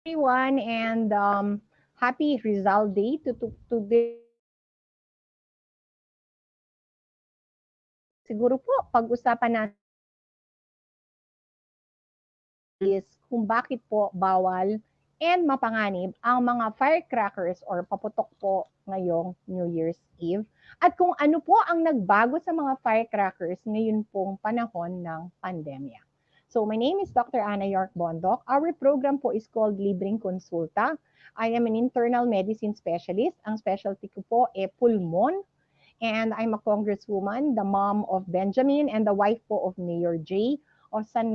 everyone, and happy Rizal Day to this siguro po pag-usapan natin is kung bakit po bawal and mapanganib ang mga firecrackers or paputok po ngayong New Year's Eve at kung ano po ang nagbago sa mga firecrackers ngayon pong panahon ng pandemya. So my name is Dr. Ana York Bondok. Our program po is called Libreng Konsulta. I am an internal medicine specialist. Ang specialty ko po ay pulmon, and I'm a congresswoman, the mom of Benjamin, and the wife po of Mayor J of San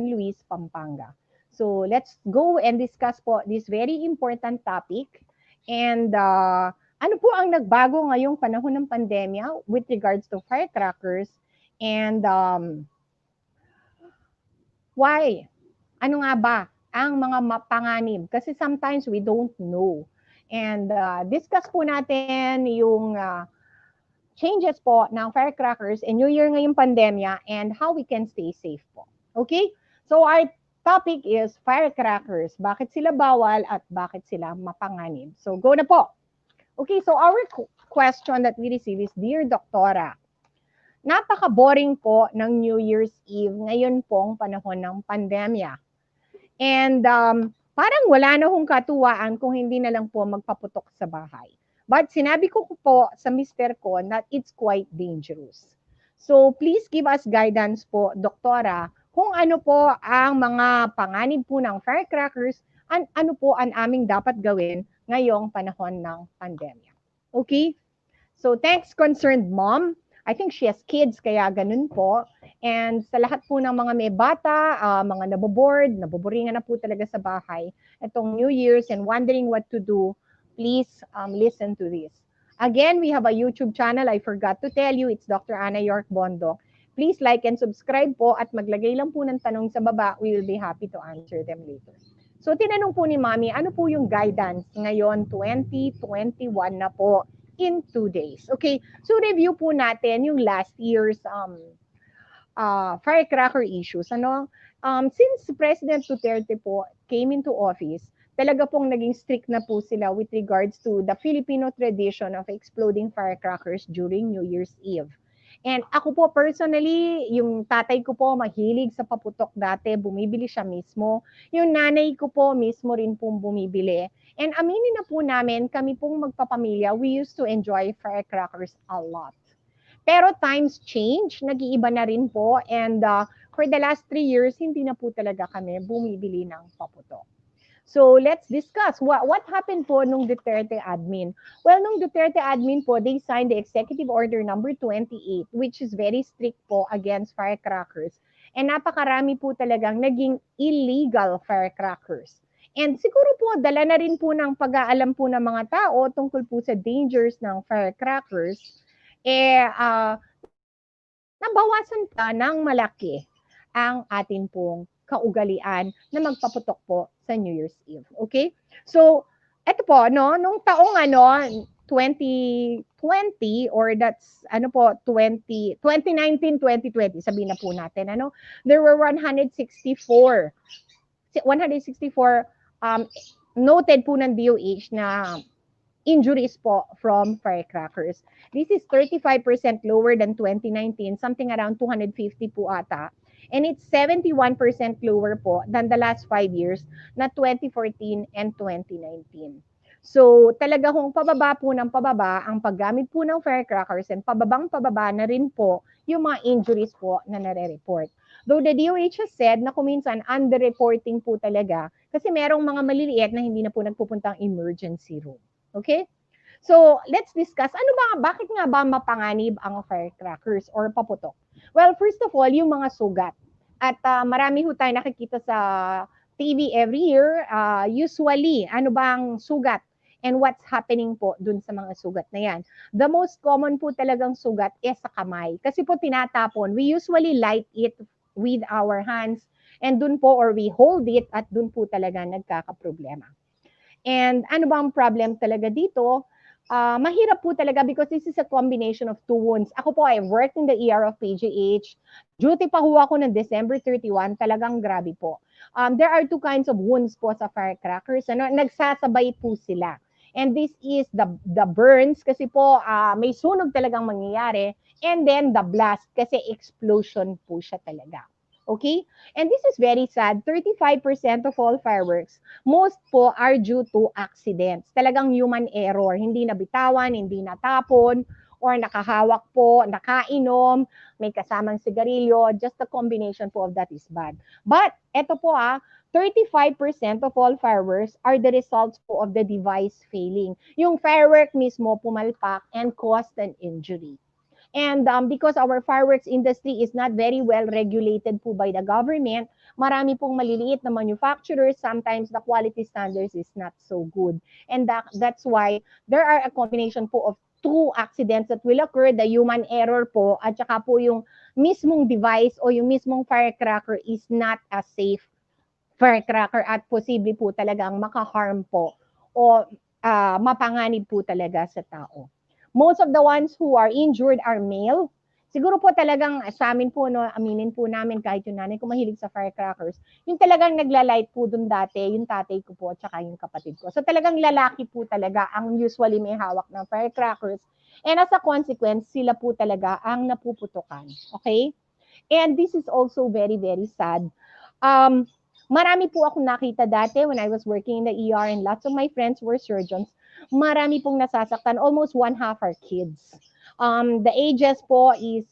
Luis, Pampanga. So let's go and discuss po this very important topic. And ano po ang nagbago ngayong panahon ng pandemya with regards to firecrackers, and why? Ano nga ba ang mga mapanganib? Kasi sometimes we don't know. And discuss po natin yung changes po ng firecrackers and New Year ngayong pandemya and how we can stay safe po. Okay? So our topic is firecrackers. Bakit sila bawal at bakit sila mapanganib? So go na po. Okay, so our question that we receive is, Dear Doktora, napaka-boring po ng New Year's Eve ngayon pong panahon ng pandemya. And parang wala na hong katuwaan kung hindi na lang po magpaputok sa bahay. But sinabi ko po sa mister ko that it's quite dangerous. So please give us guidance po, Doktora, kung ano po ang mga panganib po ng firecrackers, ano po ang aming dapat gawin ngayong panahon ng pandemya. Okay? So thanks, concerned mom. I think she has kids, kaya ganun po. And sa lahat po ng mga may bata, mga naboboringan na po talaga sa bahay, itong New Year's and wondering what to do, please listen to this. Again, we have a YouTube channel. I forgot to tell you, it's Dr. Ana York Bondok. Please like and subscribe po at maglagay lang po ng tanong sa baba. We will be happy to answer them later. So tinanong po ni Mami, ano po yung guidance ngayon, 2021 na po, in 2 days. Okay, so review po natin yung last year's firecracker issues. Since President Duterte po came into office, talaga pong naging strict na po sila with regards to the Filipino tradition of exploding firecrackers during New Year's Eve. And ako po personally, yung tatay ko po mahilig sa paputok dati, bumibili siya mismo. Yung nanay ko po mismo rin pong bumibili. And aminin na po namin, kami pong magpapamilya, we used to enjoy firecrackers a lot. Pero times change, nag-iiba na rin po. And for the last 3 years, hindi na po talaga kami bumibili ng paputok. So let's discuss what happened po nung Duterte admin. Well, nung Duterte admin po, they signed the Executive Order number 28, which is very strict po against firecrackers. And napakarami po talagang naging illegal firecrackers. And siguro po, dala na rin po ng pag-aalam po ng mga tao tungkol po sa dangers ng firecrackers, nabawasan pa ng malaki ang atin pong kaugalian na magpaputok po sa New Year's Eve. Okay? So, eto po, no, nung taong 2020 or that's 2019, 2020, sabihin na po natin, there were 164 noted po ng DOH na injuries po from firecrackers. This is 35% lower than 2019, something around 250 po ata. And it's 71% lower po than the last 5 years na 2014 and 2019. So talaga hong pababa po ng pababa ang paggamit po ng firecrackers and pababang-pababa na rin po yung mga injuries po na nare-report. Though the DOH has said na kuminsan under-reporting po talaga kasi merong mga maliliit na hindi na po nagpupuntang emergency room. Okay? So, let's discuss, bakit nga ba mapanganib ang firecrackers or paputok? Well, first of all, yung mga sugat. At marami ho tayo nakikita sa TV every year. Usually, ano bang sugat? And what's happening po dun sa mga sugat na yan? The most common po talagang sugat is sa kamay. Kasi po tinatapon. We usually light it with our hands. And dun po, or we hold it, at dun po talaga nagkakaproblema. And ano ba ang problem talaga dito? mahirap po talaga because this is a combination of two wounds. Ako po, I worked in the ER of PGH. Duty pa ho ako ng December 31. Talagang grabe po. There are two kinds of wounds po sa firecrackers. Ano, nagsasabay po sila. And this is the burns kasi po may sunog talagang mangyayari. And then the blast kasi explosion po siya talaga. Okay? And this is very sad. 35% of all fireworks, most po are due to accidents. Talagang human error. Hindi nabitawan, hindi natapon, or nakahawak po, nakainom, may kasamang sigarilyo. Just the combination po of that is bad. But, eto po 35% of all fireworks are the results po of the device failing. Yung firework mismo pumalpak and caused an injury. And because our fireworks industry is not very well regulated po by the government, marami pong maliliit na manufacturers, sometimes the quality standards is not so good. And that's why there are a combination po of two accidents that will occur, the human error po, at saka po yung mismong device o yung mismong firecracker is not a safe firecracker at posible po talagang maka-harm po o mapanganib po talaga sa tao. Most of the ones who are injured are male. Siguro po talagang sa amin po, no, aminin po namin kahit yung nanay ko mahilig sa firecrackers, yung talagang naglalight po dun dati, yung tatay ko po, tsaka yung kapatid ko. So talagang lalaki po talaga ang usually may hawak ng firecrackers. And as a consequence, sila po talaga ang napuputukan. Okay? And this is also very, very sad. Marami po akong nakita dati when I was working in the ER and lots of my friends were surgeons. Marami pong nasasaktan. Almost one half are kids. The ages po is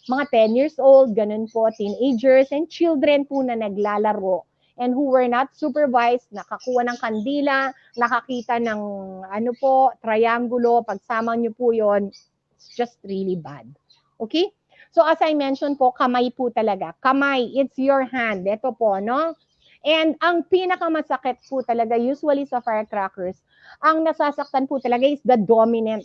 mga 10 years old, ganun po, teenagers, and children po na naglalaro and who were not supervised, nakakuha ng kandila, nakakita ng ano po, triangulo, pagsama nyo po yon, it's just really bad. Okay? So as I mentioned po, kamay po talaga. Kamay, it's your hand. Ito po, no? And ang pinakamasakit po talaga, usually sa firecrackers, ang nasasaktan po talaga is the dominant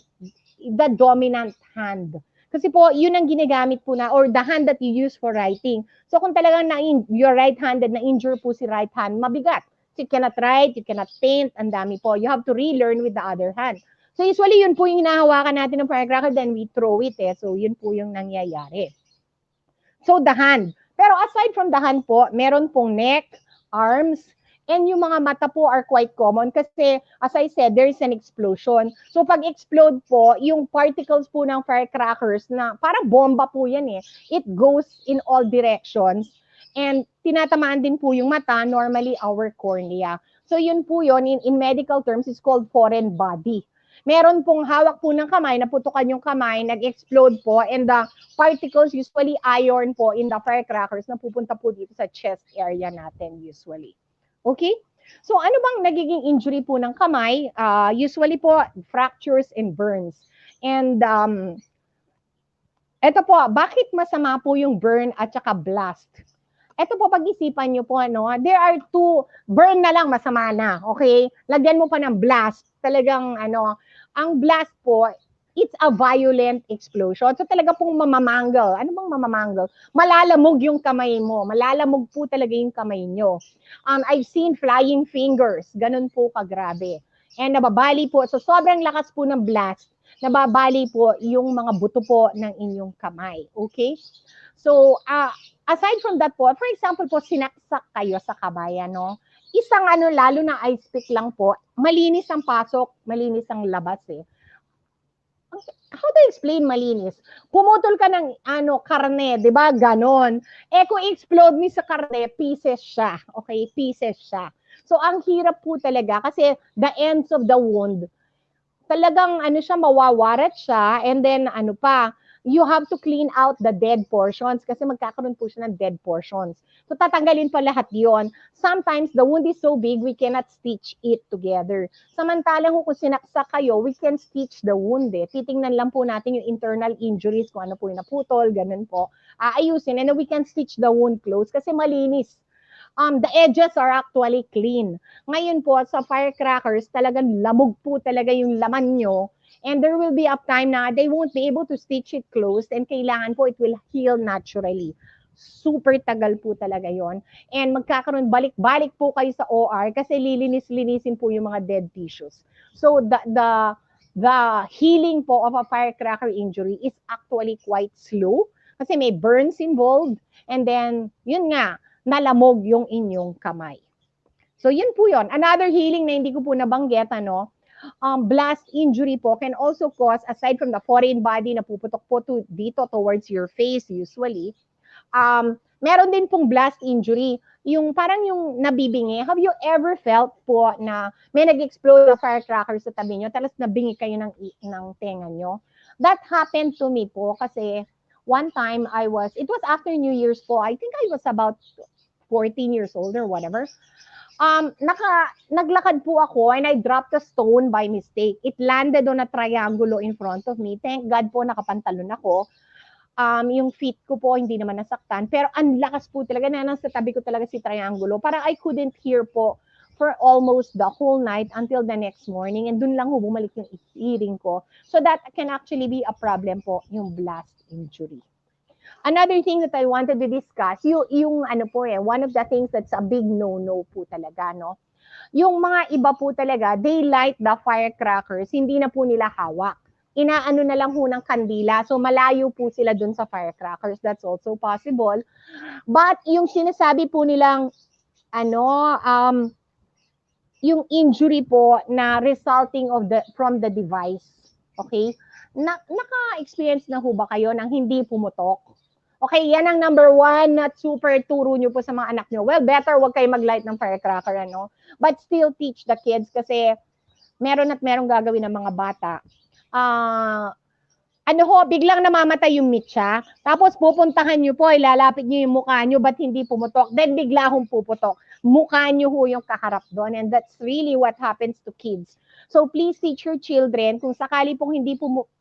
hand. Kasi po, yun ang ginagamit po na, or the hand that you use for writing. So kung talagang you're right-handed, na-injure po si right hand, mabigat. So you cannot write, you cannot paint, ang dami po. You have to relearn with the other hand. So usually yun po yung hinahawakan natin ng firecracker, then we throw it So yun po yung nangyayari. So the hand. Pero aside from the hand po, meron pong neck, arms, and yung mga mata po are quite common kasi as I said, there is an explosion. So pag explode po, yung particles po ng firecrackers na parang bomba po yan it goes in all directions and tinatamaan din po yung mata, normally our cornea. So yun po yun, in medical terms, is called foreign body. Meron pong hawak po ng kamay, naputukan yung kamay, nag-explode po, and the particles, usually iron po in the firecrackers, na pupunta po dito sa chest area natin usually. Okay? So ano bang nagiging injury po ng kamay? Usually po, fractures and burns. And eto po, bakit masama po yung burn at saka blast? Eto po, pag-isipan nyo po, there are two, burn na lang, masama na, okay? Lagyan mo pa ng blast, talagang, ang blast po, it's a violent explosion. So talaga pong mamamanggal. Ano bang mamamanggal? Malalamog yung kamay mo. Malalamog po talaga yung kamay nyo. I've seen flying fingers. Ganun po kagrabe. And nababali po. So sobrang lakas po ng blast. Nababali po yung mga buto po ng inyong kamay. Okay? So, aside from that po, for example po, sinaksak kayo sa kabayan, isang lalo na ice pick lang po, malinis ang pasok, malinis ang labas How to explain malinis? Pumutol ka ng karne, 'di ba? Ganon. Kung explode mo sa karne, pieces siya. Okay, pieces siya. So ang hirap po talaga kasi the ends of the wound talagang siya, mawawarat siya, and then you have to clean out the dead portions kasi magkakaroon po siya ng dead portions. So tatanggalin pa lahat yon. Sometimes the wound is so big we cannot stitch it together. Samantalang kung sinaksak kayo, we can stitch the wound Titingnan lang po natin yung internal injuries, kung ano po yung naputol, ganun po. Aayusin, and then we can stitch the wound close kasi malinis. The edges are actually clean. Ngayon po, sa firecrackers, talagang lamog po talaga yung laman nyo. And there will be a time na they won't be able to stitch it closed and kailangan po it will heal naturally. super tagal po talaga yon. And magkakaroon, balik-balik po kayo sa OR kasi lilinis-linisin po yung mga dead tissues. So the healing po of a firecracker injury is actually quite slow kasi may burns involved and then yun nga, nalamog yung inyong kamay. So yun po yun. Another healing na hindi ko po nabanggit, blast injury po can also cause, aside from the foreign body na puputok po dito towards your face usually, meron din pong blast injury. Yung parang yung nabibingi. Have you ever felt po na may nag-explode na firecracker sa tabi nyo, tapos nabingi kayo ng tenga nyo? That happened to me po kasi one time it was after New Year's po. I think I was about 14 years old or whatever. Naglakad po ako and I dropped a stone by mistake. It landed on a triangulo in front of me. Thank God po nakapantalon ako. Yung feet ko po hindi naman nasaktan. Pero ang lakas po talaga na nasa tabi ko talaga si triangulo. Parang I couldn't hear po for almost the whole night until the next morning. And dun lang ho bumalik yung hearing ko. So that can actually be a problem po, yung blast injury. Another thing that I wanted to discuss, yung ano po one of the things that's a big no-no po talaga, no? Yung mga iba po talaga, they light the firecrackers, hindi na po nila hawak. Inaano na lang ho ng kandila, so malayo po sila dun sa firecrackers. That's also possible. But yung sinasabi po nilang, yung injury po na resulting from the device, okay? Naka-experience na ho ba kayo ng hindi pumutok? Okay, yan ang number one na super turo nyo po sa mga anak nyo. Well, better wag kayo mag-light ng firecracker, But still teach the kids kasi meron gagawin ng mga bata. Biglang namamatay yung mitya, tapos pupuntahan nyo po, ilalapit nyo yung mukha nyo, ba't hindi pumutok? Then bigla hong puputok. Mukha nyo ho yung kaharap doon, and that's really what happens to kids. So please teach your children, kung sakali pong hindi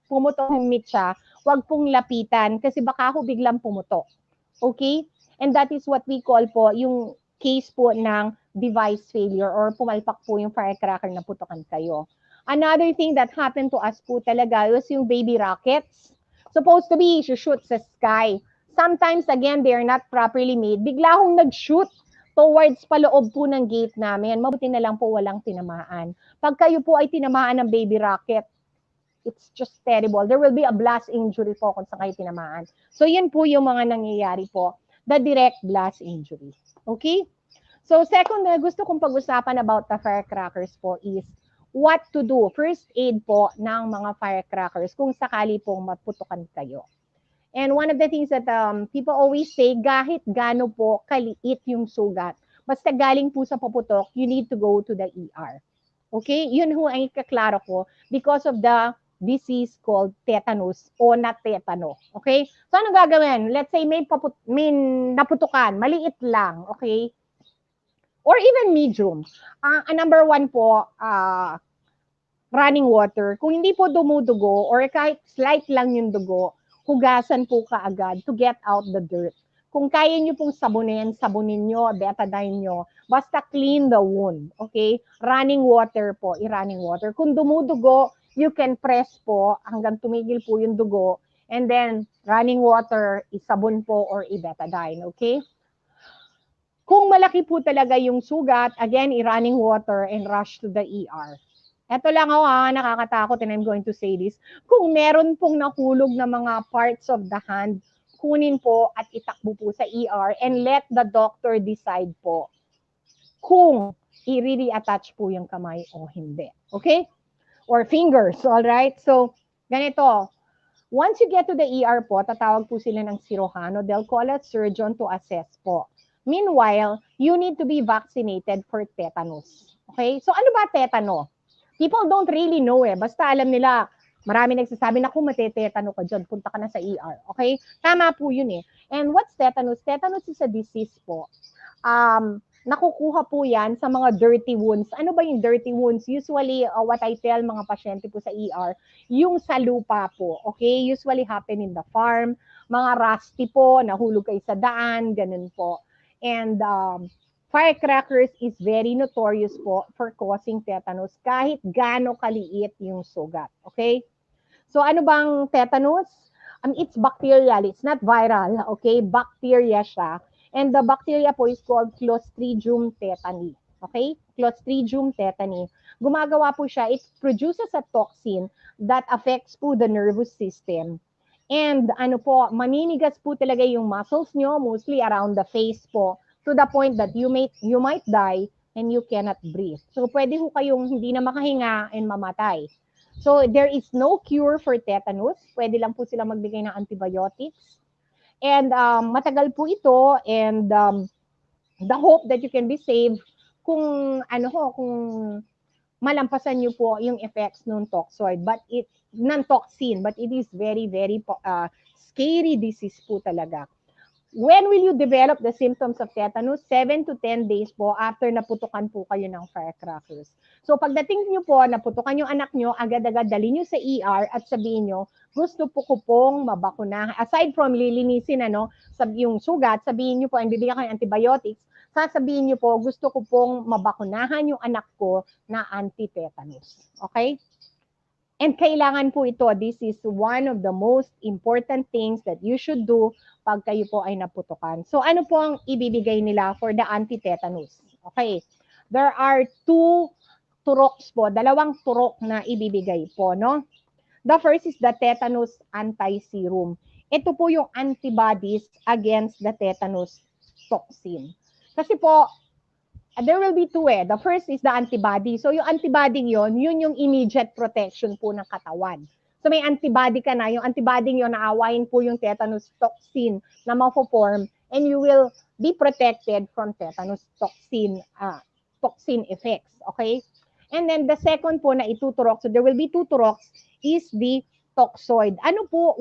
pumutok yung mitya, wag pong lapitan, kasi baka ho biglang pumutok. Okay? And that is what we call po, yung case po ng device failure, or pumalpak po yung firecracker na putokan kayo. Another thing that happened to us po talaga was yung baby rockets. Supposed to be shoot sa sky. Sometimes, again, they are not properly made. Bigla hong nag-shoot towards paloob po ng gate namin. Mabuti na lang po walang tinamaan. Pag kayo po ay tinamaan ng baby rocket, it's just terrible. There will be a blast injury po kung saan kayo tinamaan. So, yun po yung mga nangyayari po. The direct blast injury. Okay? So, second na gusto kong pag-usapan about the firecrackers po is what to do, first aid po ng mga firecrackers kung sakali pong maputukan kayo. And one of the things that people always say, kahit gaano po kaliit yung sugat, basta galing po sa paputok, you need to go to the ER. Okay? Yun ho ang ikaklaro ko because of the disease called tetanus o natetano. Okay? So ano gagawin? Let's say may naputukan, maliit lang. Okay? Or even medium. Number one po, running water. Kung hindi po dumudugo or kahit slight lang yung dugo, hugasan po kaagad to get out the dirt. Kung kaya nyo pong sabunin nyo, betadine nyo, basta clean the wound. Okay? Running water po, i-running water. Kung dumudugo, you can press po hanggang tumigil po yung dugo. And then, running water, isabon po or i-betadine. Okay? Kung malaki po talaga yung sugat, again, i-running water and rush to the ER. Ito lang nakakatakot and I'm going to say this. Kung meron pong nahulog na mga parts of the hand, kunin po at itakbo po sa ER and let the doctor decide po kung i-reattach po yung kamay o hindi. Okay? Or fingers, all right? So, ganito. Once you get to the ER po, tatawag po sila ng sirojano. They'll call a surgeon to assess po. Meanwhile, you need to be vaccinated for tetanus. Okay? So ano ba tetano? People don't really know Basta alam nila, marami nagsasabi na kung matetetano ka dyan, punta ka na sa ER. Okay? Tama po yun And what's tetanus? Tetanus is a disease po. Nakukuha po yan sa mga dirty wounds. Ano ba yung dirty wounds? Usually, what I tell mga pasyente po sa ER, yung sa lupa po. Okay? Usually happen in the farm. Mga rusty po, nahulog kayo sa daan, ganun po. And firecrackers is very notorious po for causing tetanus kahit gaano kaliit yung sugat. Okay? So ano bang tetanus? It's bacterial, it's not viral, okay? Bacteria siya. And the bacteria po is called Clostridium tetani. Okay? Clostridium tetani. Gumagawa po siya, it produces a toxin that affects po the nervous system. And ano po, maninigas po talaga yung muscles nyo, mostly around the face po, to the point that you might die and you cannot breathe. So pwede ho kayong hindi na makahinga and mamatay. So there is no cure for tetanus. Pwede lang po sila magbigay ng antibiotics. And matagal po ito, and the hope that you can be saved kung ano ho, kung malampasan niyo po yung effects ng toxoid, but it non-toxin, but it is very very scary disease po talaga. When will you develop the symptoms of tetanus? 7 to 10 days po after naputukan po kayo ng firecrackers. So pagdating niyo po, naputukan yung anak niyo, agad-agad dali niyo sa ER at sabihin niyo, gusto po ko pong mabakuna. Aside from lilinisin yung sugat, sabihin niyo po, ang bibigyan kayo ng antibiotics, sasabihin niyo po, gusto ko pong mabakunahan yung anak ko na anti-tetanus. Okay? And kailangan po ito, this is one of the most important things that you should do pag kayo po ay naputukan. So ano po ang ibibigay nila for the anti-tetanus? Okay, there are two turoks po, dalawang turok na ibibigay po, no? The first is the tetanus anti-serum. Ito po yung antibodies against the tetanus toxin. Kasi po, there will be two The first is the antibody. So yung antibody yun yung immediate protection po ng katawan. So may antibody ka na, yung antibody yun naawain po yung tetanus toxin na ma-form and you will be protected from tetanus toxin effects. Okay? And then the second po na ituturok, so there will be two turoks, is the toxoid. Ano po,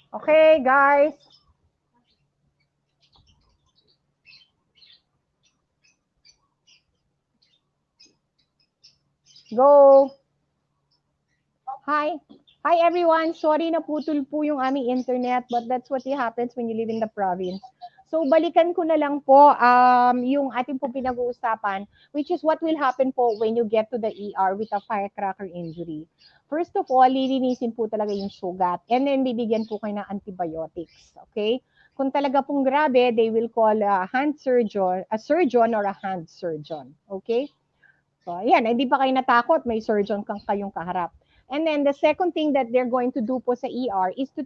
Okay, guys. Go. Hi. Hi everyone. Sorry na putol po yung aming internet, but that's what happens when you live in the province. So balikan ko na lang po yung ating po pinag-uusapan, which is what will happen po when you get to the ER with a firecracker injury. First of all, lilinisin po talaga yung sugat and then bibigyan po kayo ng antibiotics. Okay? Kung talaga pong grabe, they will call a surgeon or a hand surgeon. Okay? So, ayan, hindi pa kayo natakot, may surgeon kang kayong kaharap. And then the second thing that they're going to do po sa ER is to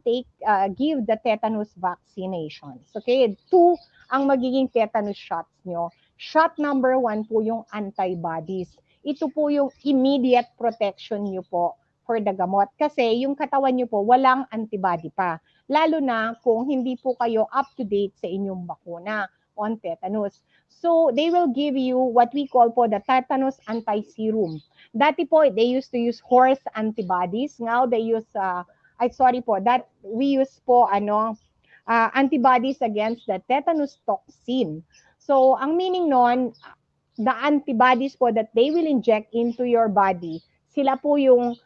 give the tetanus vaccinations. Okay, 2 ang magiging tetanus shots nyo. Shot number 1 po yung antibodies. Ito po yung immediate protection nyo po for the gamot. Kasi yung katawan nyo po, walang antibody pa. Lalo na kung hindi po kayo up to date sa inyong bakuna on tetanus. So, they will give you what we call po the tetanus anti-serum. Dati po, they used to use horse antibodies. Now, they use, that we use po, antibodies against the tetanus toxin. So, ang meaning nun, the antibodies po that they will inject into your body, sila po yung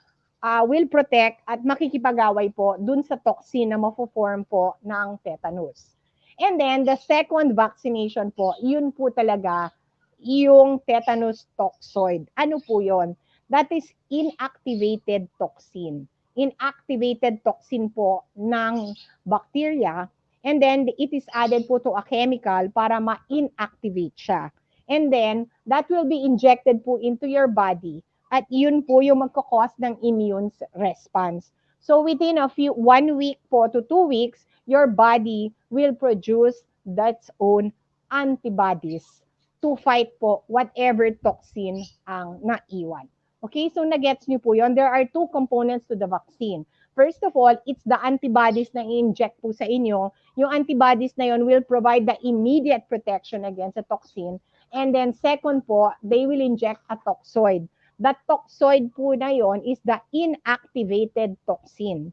will protect at makikipag-away po dun sa toxin na mafo-form po ng tetanus. And then, the second vaccination po, yun po talaga yung tetanus toxoid. Ano po yun? That is inactivated toxin. Inactivated toxin po ng bacteria. And then, it is added po to a chemical para ma-inactivate siya. And then, that will be injected po into your body. At yun po yung magkakos ng immune response. So, within 1 week po to 2 weeks, your body will produce its own antibodies to fight po whatever toxin ang naiwan. Okay, so nagets niyo po yon. There are 2 components to the vaccine. First of all, it's the antibodies na i-inject po sa inyo. Yung antibodies na yon will provide the immediate protection against the toxin. And then second po, they will inject a toxoid. The toxoid po na yon is the inactivated toxin.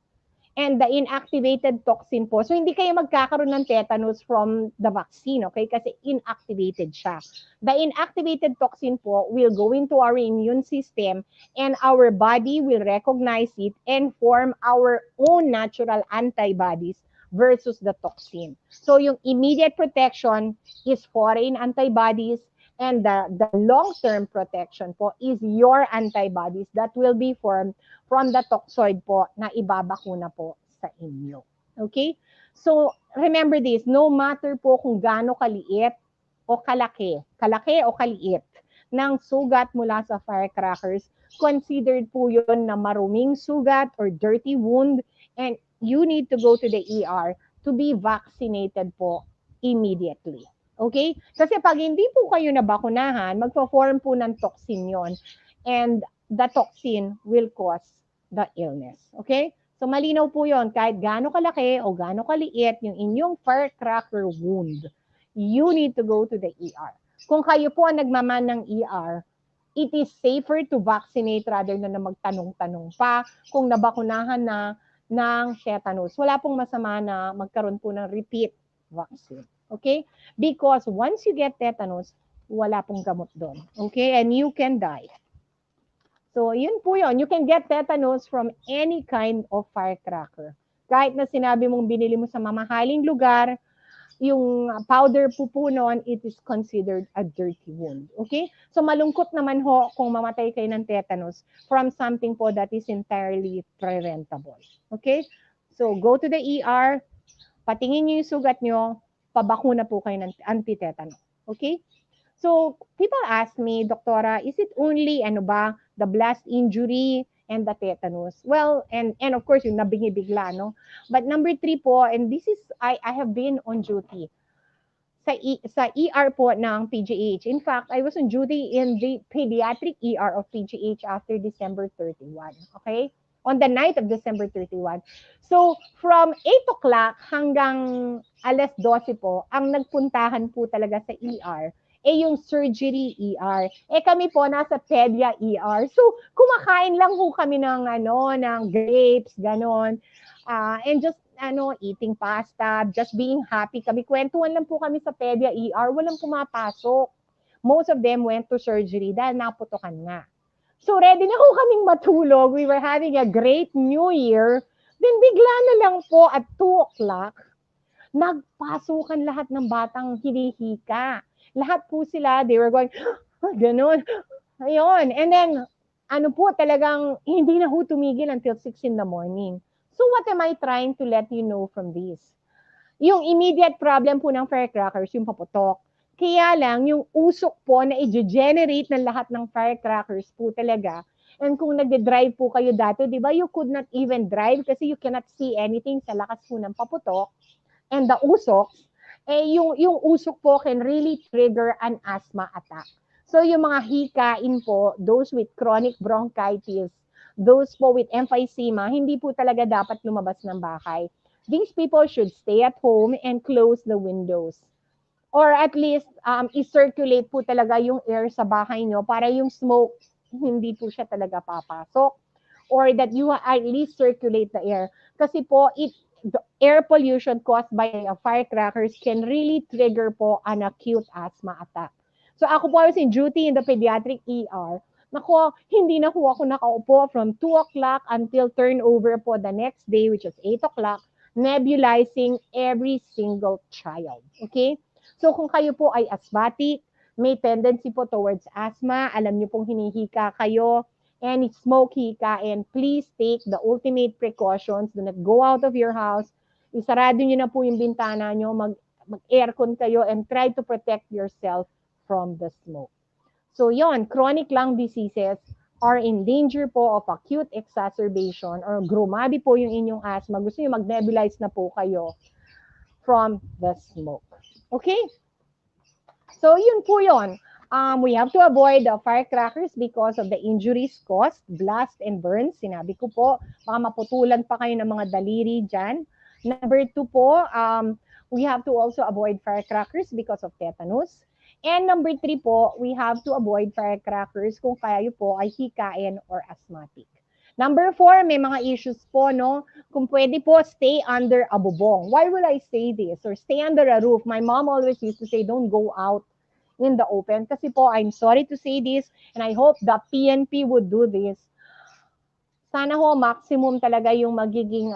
And the inactivated toxin po. So, hindi kayo magkakaroon ng tetanus from the vaccine, okay? Kasi inactivated siya. The inactivated toxin po will go into our immune system and our body will recognize it and form our own natural antibodies versus the toxin. So, yung immediate protection is foreign antibodies and the long-term protection po is your antibodies that will be formed from the toxoid po na ibabakuna po sa inyo. Okay? So, remember this, no matter po kung gaano kaliit o kalaki o kaliit ng sugat mula sa firecrackers, considered po yun na maruming sugat or dirty wound and you need to go to the ER to be vaccinated po immediately. Okay? Kasi pag hindi po kayo nabakunahan, magpo-form po ng toxin yon and the toxin will cause the illness. Okay? So malinaw po yon, kahit gaano kalaki o gaano kaliit yung inyong firecracker wound, you need to go to the ER. Kung kayo po ang nagmaman ng ER, it is safer to vaccinate rather than na magtanong-tanong pa kung nabakunahan na ng tetanus. Wala pong masama na magkaroon po ng repeat vaccine. Okay? Because once you get tetanus, wala pong gamot doon. Okay? And you can die. So, yun po yun. You can get tetanus from any kind of firecracker. Kahit na sinabi mong binili mo sa mamahaling lugar, yung powder po noon, it is considered a dirty wound. Okay? So, malungkot naman ho kung mamatay kayo ng tetanus from something po that is entirely preventable. Okay? So, go to the ER, patingin nyo yung sugat nyo, pabakuna po kayo ng anti-tetanus. Okay? So, people ask me, Doktora, is it only, the blast injury and the tetanus? Well, and of course, yung nabingi-bigla, no? But number 3 po, and this is, I have been on duty sa ER po ng PGH. In fact, I was on duty in the pediatric ER of PGH after December 31. Okay? On the night of December 31. So, from 8 o'clock hanggang alas 12 po, ang nagpuntahan po talaga sa ER, yung surgery ER. Kami po nasa pedia ER. So, kumakain lang po kami ng grapes, ganon. And just, eating pasta, just being happy kami. Kwentuhan lang po kami sa pedia ER, walang pumapasok. Most of them went to surgery dahil naputokan nga. So ready na ho kaming matulog. We were having a great New Year. Then bigla na lang po at 2 o'clock, nagpasukan lahat ng batang hinihika. Lahat po sila, they were going, ganun. Ayun. And then, ano po, talagang hindi na ho tumigil until 6 in the morning. So what am I trying to let you know from this? Yung immediate problem po ng firecrackers, yung paputok. Kaya lang, yung usok po na i-generate ng lahat ng firecrackers po talaga. And kung nagde-drive po kayo dati, di ba, you could not even drive kasi you cannot see anything sa lakas po ng paputok. And the usok, yung usok po can really trigger an asthma attack. So yung mga hikain po, those with chronic bronchitis, those po with emphysema, hindi po talaga dapat lumabas ng bahay. These people should stay at home and close the windows. Or at least, i-circulate po talaga yung air sa bahay nyo para yung smoke, hindi po siya talaga papasok. Or that you at least circulate the air. Kasi po, the air pollution caused by firecrackers can really trigger po an acute asthma attack. So ako po, I was in duty in the pediatric ER. Nako, hindi na po ako nakaupo from 2 o'clock until turnover po the next day, which is 8 o'clock, nebulizing every single child. Okay? So kung kayo po ay asthmatic, may tendency po towards asthma, alam niyo pong hinihika kayo, and smoke hikain, please take the ultimate precautions. Do not go out of your house. Isarado niyo na po yung bintana niyo, mag-aircon kayo, and try to protect yourself from the smoke. So yon, chronic lung diseases are in danger po of acute exacerbation or grumabi po yung inyong asthma. Gusto niyo mag-nebulize na po kayo from the smoke. Okay? So yun po yun. We have to avoid the firecrackers because of the injuries caused, blast and burns. Sinabi ko po, baka maputulan pa kayo ng mga daliri dyan. Number 2 po, we have to also avoid firecrackers because of tetanus. And number 3 po, we have to avoid firecrackers kung kayo po ay hikain or asthmatic. Number 4, may mga issues po, no? Kung pwede po, stay under a bubong. Why will I say this? Or stay under a roof. My mom always used to say, don't go out in the open. Kasi po, I'm sorry to say this, and I hope the PNP would do this. Sana ho, maximum talaga yung magiging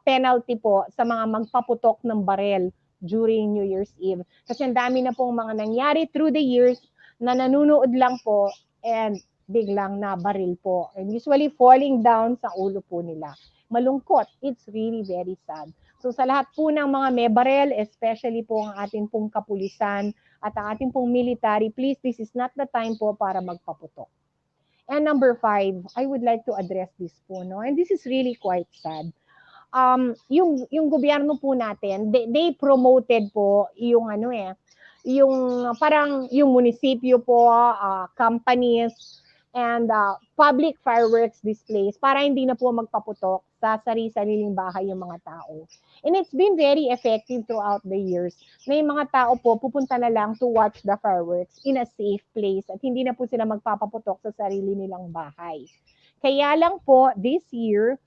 penalty po sa mga magpaputok ng barel during New Year's Eve. Kasi ang dami na pong mga nangyari through the years na nanunood lang po and biglang nabaril po. And usually falling down sa ulo po nila. Malungkot. It's really very sad. So sa lahat po ng mga may barel, especially po ang ating pong kapulisan at ang ating pong military, please, this is not the time po para magpaputok. And number 5, I would like to address this po, no? And this is really quite sad. Yung gobyerno po natin, they promoted po yung yung parang yung munisipyo po, companies, and public fireworks displays para hindi na po magpaputok sa sarili-sariling bahay yung mga tao. And it's been very effective throughout the years. May mga tao po pupunta na lang to watch the fireworks in a safe place at hindi na po sila magpapaputok sa sarili nilang bahay. Kaya lang po, this year,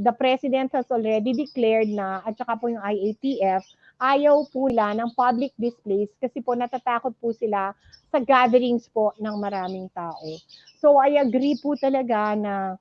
the President has already declared na, at saka po yung IATF, ayaw po nila ng public displays kasi po natatakot po sila sa gatherings po ng maraming tao. So I agree po talaga na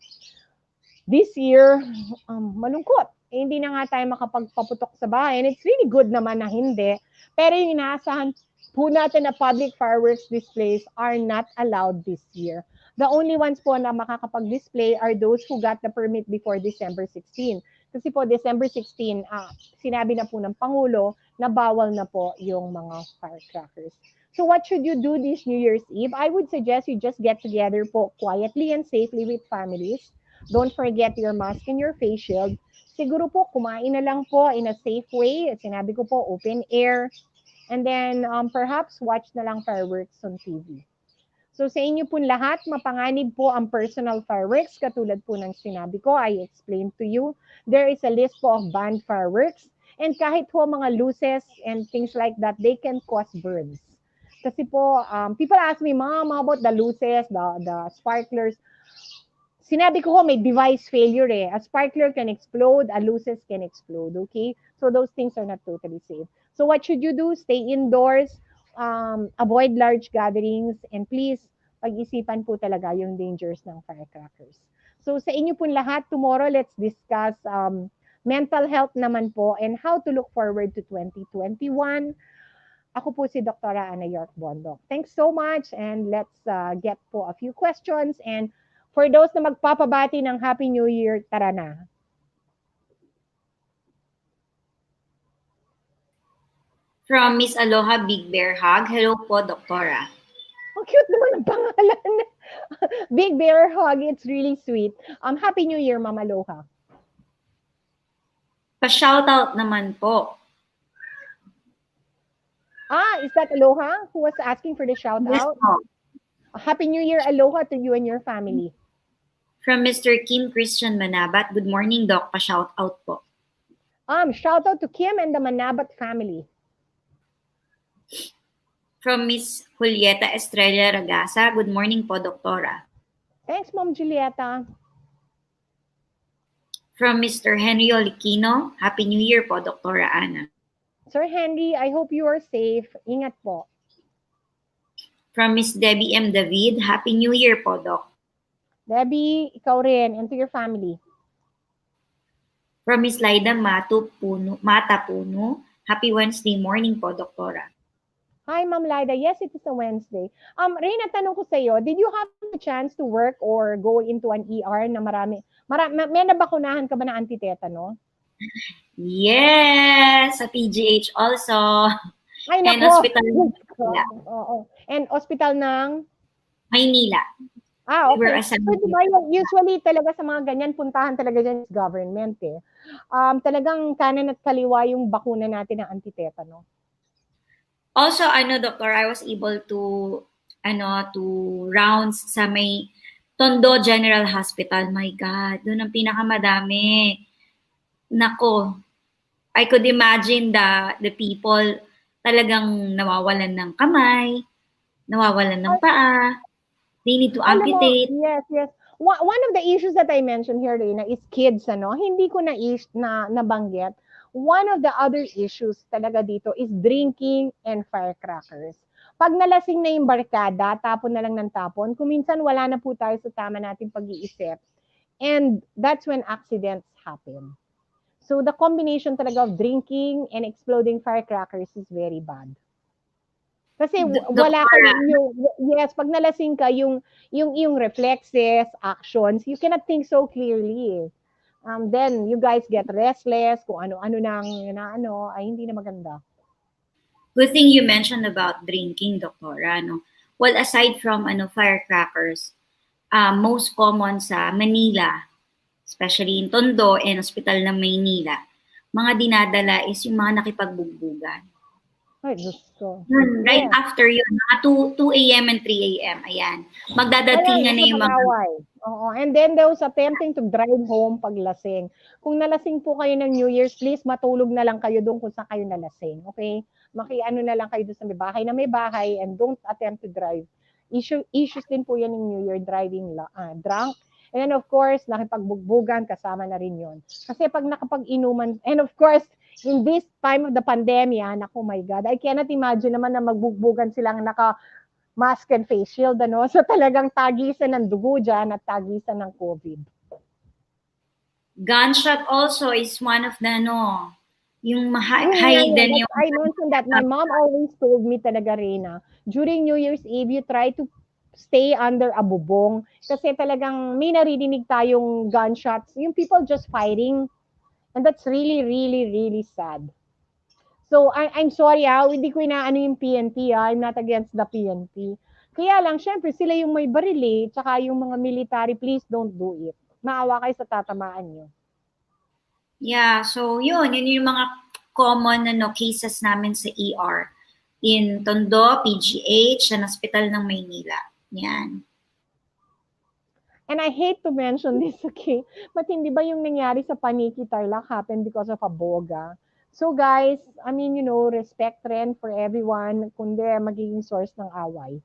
this year, malungkot. Hindi na nga tayo makapagpaputok sa bahay. And it's really good naman na hindi. Pero yung inaasahan po natin na public fireworks displays are not allowed this year. The only ones po na makakapag-display are those who got the permit before December 16. Kasi po, December 16, sinabi na po ng Pangulo na bawal na po yung mga firecrackers. So what should you do this New Year's Eve? I would suggest you just get together po quietly and safely with families. Don't forget your mask and your face shield. Siguro po, kumain na lang po in a safe way. Sinabi ko po, open air. And then, perhaps watch na lang fireworks on TV. So sa inyo po lahat, mapanganib po ang personal fireworks. Katulad po ng sinabi ko, I explained to you. There is a list po of banned fireworks. And kahit po mga luces and things like that, they can cause burns. Kasi po, people ask me, Mom, how about the luces, the sparklers? sinabi ko may device failure eh. A sparkler can explode, a luces can explode, okay? So those things are not totally safe. So what should you do? Stay indoors, avoid large gatherings, and please, pag-isipan po talaga yung dangers ng firecrackers. So sa inyo po lahat, tomorrow let's discuss mental health naman po and how to look forward to 2021. Ako po si Dr. Ana York Bondok. Thanks so much and let's get po a few questions. And for those na magpapabati ng Happy New Year, tara na. From Miss Aloha Big Bear Hug. Hello po, Doktora. Ang cute naman ang pangalan. Big Bear Hug, it's really sweet. Happy New Year, Mama Aloha. Pa-shoutout naman po. Is that Aloha who was asking for the shout Yes out? po. Happy New Year, Aloha to you and your family. From Mr. Kim Christian Manabat. Good morning, Doc. Pa-shoutout po. Shout out to Kim and the Manabat family. From Miss Julieta Estrella Ragasa. Good morning po, Doktora. Thanks, Mom Julieta. From Mr. Henry Oliquino. Happy New Year po, Doktora Ana. Sir Henry, I hope you are safe. Ingat po. From Miss Debbie M. David. Happy New Year po, Doc. Debbie, ikaw rin, and to your family. From Miss Laida Mata Puno. Happy Wednesday morning po, Doktora. Hi, Ma'am Lida. Yes, it is a Wednesday. Reyna, tanong ko sa iyo, did you have a chance to work or go into an ER na may nabakunahan ka ba na anti-tetano? Yes! Sa PGH also. Ay, And nako. hospital ng Maynila. Oo. And hospital ng? Maynila. Okay. We were assigned. So, diba, usually talaga sa mga ganyan, puntahan talaga dyan is government eh. Talagang kanan at kaliwa yung bakuna natin ng anti-tetano. Also, Doctor, I was able to rounds sa may Tondo General Hospital. My God, doon ang pinakamadami. Nako, I could imagine the people talagang nawawalan ng kamay, nawawalan ng paa. They need to amputate. Yes. One of the issues that I mentioned here, Reina, is kids, Hindi ko nabanggit. One of the other issues talaga dito is drinking and firecrackers. Pag nalasing na yung barkada, tapon na lang ng tapon, kuminsan wala na po tayo sa tama nating pag-iisip. And that's when accidents happen. So the combination talaga of drinking and exploding firecrackers is very bad. Kasi wala ka pag nalasing ka, yung reflexes, actions, you cannot think so clearly. Then you guys get restless, kung ano-ano nang ay hindi na maganda. Good thing you mentioned about drinking, Doktora, Well, aside from firecrackers, most common sa Manila, especially in Tondo and Hospital ng Maynila, mga dinadala is yung mga nakipagbugbugan. Ay, gusto. Right after yun, mga 2 a.m. and 3 a.m. Ayan. Magdadatingan na yung mga... Oo. And then those attempting to drive home pag lasing. Kung nalasing po kayo ng New Year's, please matulog na lang kayo doon kung saan kayo nalasing. Okay? Makiano na lang kayo doon sa may bahay and don't attempt to drive. Issues din po yan ng New Year, driving drunk. And then of course, nakipagbugbugan, kasama na rin yon. Kasi pag nakapag-inuman, and of course, in this time of the pandemia, naku, my God, I cannot imagine naman na magbugbugan silang naka-mask and face shield, So talagang tagisan ng dugo dyan at tagisan ng COVID. Gunshot also is one of the, yung high din yung... I mentioned that. My mom always told me talaga, Reina, during New Year's Eve, you try to stay under a bubong kasi talagang may naririnig tayong gunshots. Yung people just fighting. And that's really, really, really sad. So, I'm sorry hindi ko inaano yung PNP I'm not against the PNP. Kaya lang, syempre, sila yung may baril tsaka yung mga military, please don't do it. Maawa kayo sa tatamaan nyo. Yeah, so yun yung mga common cases namin sa ER. In Tondo, PGH, and Hospital ng Maynila. Yan. And I hate to mention this, okay? But hindi ba yung nangyari sa Paniki Tarlac happened because of a boga? So guys, I mean, respect rin for everyone, kundi magiging source ng away.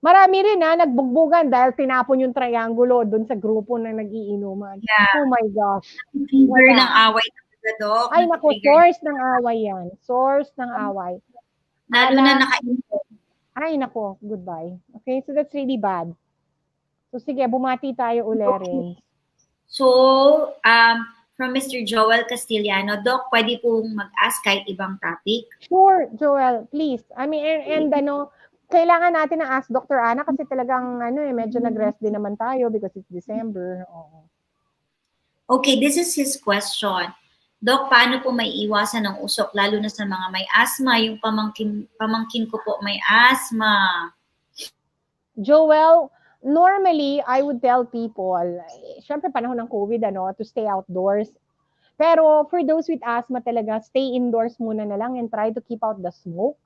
Marami rin nagbugbugan dahil tinapon yung triangulo doon sa grupo na nagiinuman. Yeah. Oh my gosh. Trigger Wala. ng away talaga, Doc. Ay naku, source ng away yan. Source ng away. Lalo na naka-info. Ay naku, goodbye. Okay, so that's really bad. So sige, bumati tayo uli rin. So, from Mr. Joel Castillano, Doc, pwede pong mag-ask kahit ibang topic? Sure, Joel, please. I mean, and kailangan natin na ask Dr. Ana kasi talagang medyo nag-rest din naman tayo because it's December. Oo. Okay, this is his question. Doc, paano po may iwasan ng usok lalo na sa mga may asthma? Yung pamangkin ko po may asthma. Joel, normally I would tell people, syempre panahon ng COVID to stay outdoors. Pero for those with asthma talaga, stay indoors muna na lang and try to keep out the smoke.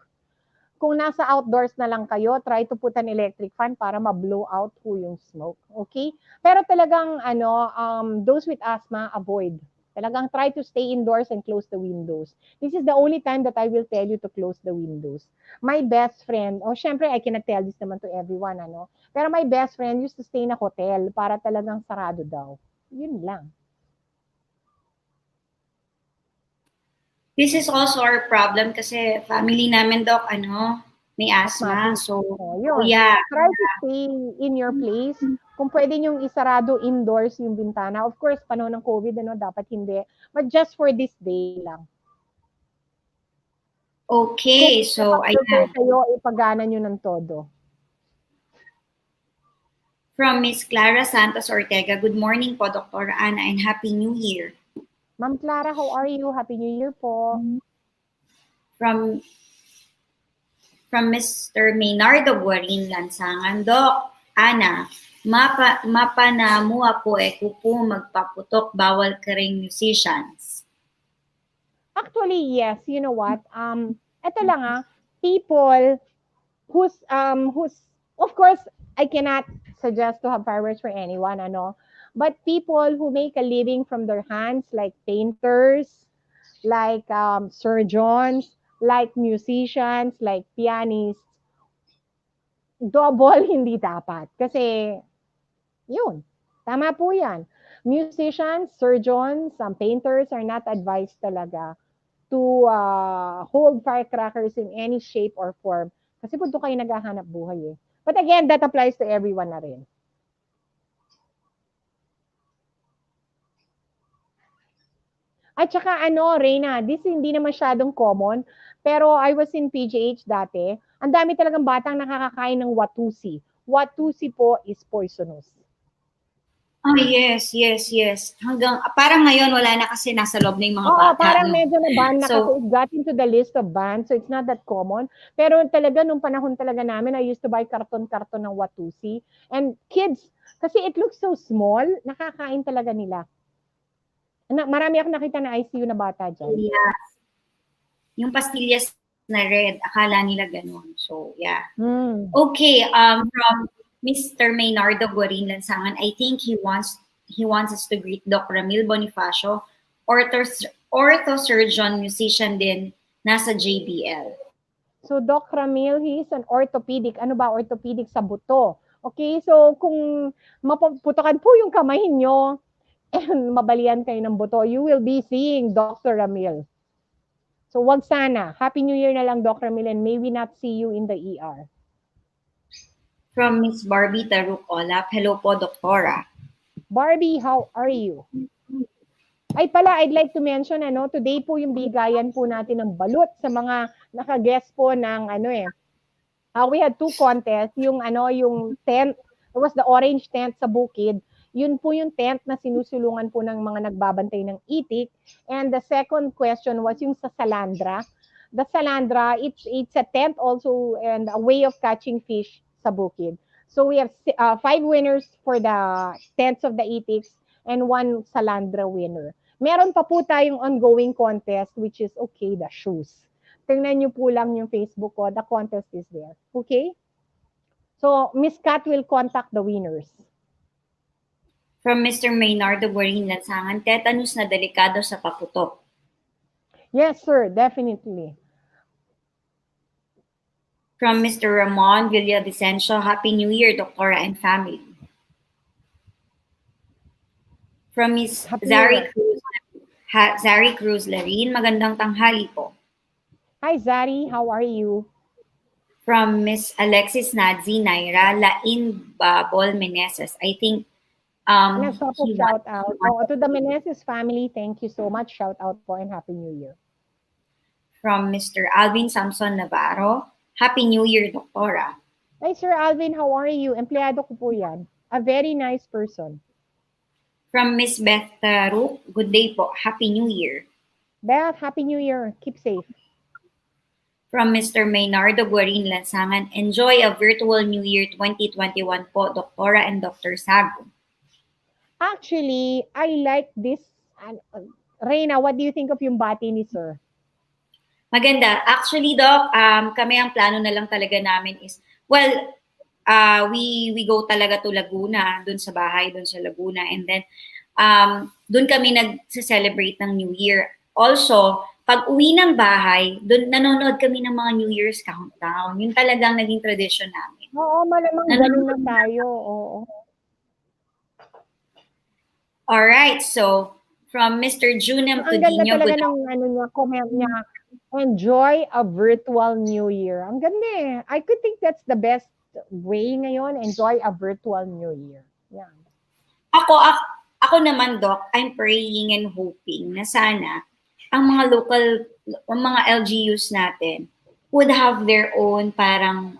Kung nasa outdoors na lang kayo, try to put an electric fan para ma-blow out po yung smoke. Okay? Pero talagang, those with asthma, avoid. Talagang try to stay indoors and close the windows. This is the only time that I will tell you to close the windows. My best friend, syempre, I cannot tell this naman to everyone, pero my best friend used to stay in a hotel para talagang sarado daw. Yun lang. This is also our problem kasi family namin, Doc, may asthma. So, yeah. Try to stay in your place. Kung pwede nyong isarado indoors yung bintana. Of course, panahon ng COVID, dapat hindi. But just for this day lang. Okay, so, ayan. Kayo, ipagana nyo ng todo. From Miss Clara Santos Ortega, good morning po, Dr. Ana, and Happy New Year. Ma'am Clara, how are you? Happy New Year po. From Mr. Maynardo Guarin Lansangan, Doc, Ana, mapanamua po kupo magpaputok bawal ka ring musicians. Actually, yes. You know what? Ito lang people who's of course, I cannot suggest to have fireworks for anyone, but people who make a living from their hands, like painters, like surgeons, like musicians, like pianists, double hindi dapat. Kasi, yun. Tama po yan. Musicians, surgeons, painters are not advised talaga to hold firecrackers in any shape or form. Kasi po doon kayo naghahanap buhay eh. But again, that applies to everyone na rin. At saka Reyna, this hindi na masyadong common, pero I was in PGH dati. Ang dami talagang batang nakakakain ng watusi. Watusi po is poisonous. Oh, yes. Parang ngayon, wala na kasi nasa loob na yung mga bata. Parang medyo na-ban na kasi it got into the list of bans, so it's not that common. Pero talaga, nung panahon talaga namin, I used to buy karton-karton ng watusi. And kids, kasi it looks so small, nakakain talaga nila. Marami akong nakita na ICU na bata dyan. Yeah. Yung pastillas na red, akala nila ganun. So, yeah. Okay, from Mr. Maynardo Guarin Lansangan, I think he wants us to greet Doc Ramil Bonifacio, orthosurgeon, musician din, nasa JBL. So, Doc Ramil, he is an orthopedic. Ano ba orthopedic sa buto? Okay, so kung mapuputokan po yung kamay nyo and mabalian kayo ng buto, you will be seeing Dr. Ramil. So, wag sana. Happy New Year na lang, Dr. Ramil, and may we not see you in the ER. From Miss Barbie Tarucolap, hello po, Doktora. Barbie, how are you? Ay pala, I'd like to mention, today po yung bigayan po natin ng balut sa mga naka-guest po ng we had 2 contests, yung tent, it was the orange tent sa bukid. Yun po yung tent na sinusulungan po ng mga nagbabantay ng itik. And the second question was yung sa salandra. The salandra, it's a tent also and a way of catching fish sa bukid. So we have 5 winners for the tents of the itiks and 1 salandra winner. Meron pa po tayong ongoing contest which is the shoes. Tingnan nyo po lang yung Facebook ko. The contest is there. Okay? So, Miss Kat will contact the winners. From Mr. Maynardo Guarin Lansangan, tetanus na delikado sa paputok. Yes, sir. Definitely. From Mr. Ramon Villavicencio, Happy New Year, Doctora and family. From Miss Happy New Year. Zari Cruz Larin, magandang tanghali po. Hi, Zari. How are you? From Miss Alexis Nadzi Naira, Lain Babol Meneses. I think Shout out. Oh, to the Meneses family, thank you so much. Shout out po and Happy New Year. From Mr. Alvin Samson Navarro, Happy New Year, Doctora. Hi, Sir Alvin. How are you? Empleyado ko po yan. A very nice person. From Miss Beth Taruk, good day po. Happy New Year. Beth, Happy New Year. Keep safe. From Mr. Maynardo Guarin Lansangan, enjoy a virtual New Year 2021 po, Doctora and Dr. Sago. Actually, I like this. Reyna, what do you think of yung bati ni Sir? Maganda. Actually, Doc, kami ang plano na lang talaga namin is, well, we go talaga to Laguna, dun sa bahay, dun sa Laguna. And then, dun kami nag-celebrate ng New Year. Also, pag uwi ng bahay, dun nanonood kami ng mga New Year's countdown. Yung talagang naging tradition namin. Oo, malamang ganun na tayo. Oo. Alright, so, from Mr. Junem to Dino. Ang ganda talaga ng comment niya. Enjoy a virtual New Year. Ang ganda eh. I could think that's the best way ngayon. Enjoy a virtual New Year. Yeah. Ako naman, Doc, I'm praying and hoping na sana ang mga LGUs natin would have their own parang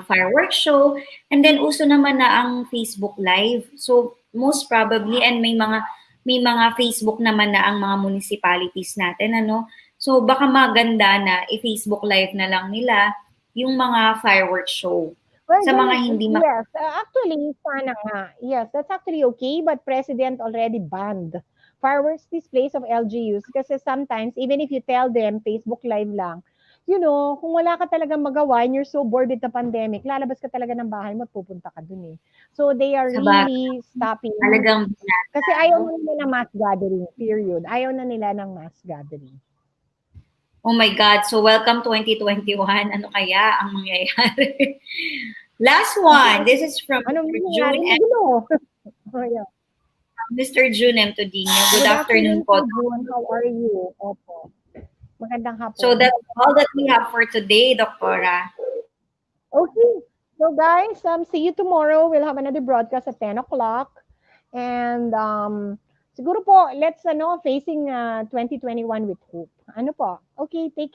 fireworks show, and then uso naman na ang Facebook Live. So most probably, and may mga Facebook naman na ang mga municipalities natin, ano. So baka maganda na i-Facebook Live na lang nila yung mga fireworks show. Well, sa mga hindi yes, actually, sana nga. Yes, that's actually okay, but President already banned fireworks displays of LGUs kasi sometimes, even if you tell them Facebook Live lang, kung wala ka talagang magawa and you're so bored with the pandemic, lalabas ka talaga ng bahay mo at pupunta ka dun eh. So they are really stopping. Talagang kasi ayaw na nila ng mass gathering, period. Ayaw na nila ng mass gathering. Oh my God. So welcome 2021. Ano kaya ang mangyayari? Last one. This is from Mr. June M. Oh, yeah. Mr. June M. Todino. Good afternoon po. June. How are you? Opo. Magandang hapon. So that's all that we have for today, Doctora. Okay. So guys, see you tomorrow. We'll have another broadcast at 10 o'clock. And siguro po, let's facing 2021 with hope. Ano po? Okay, take care.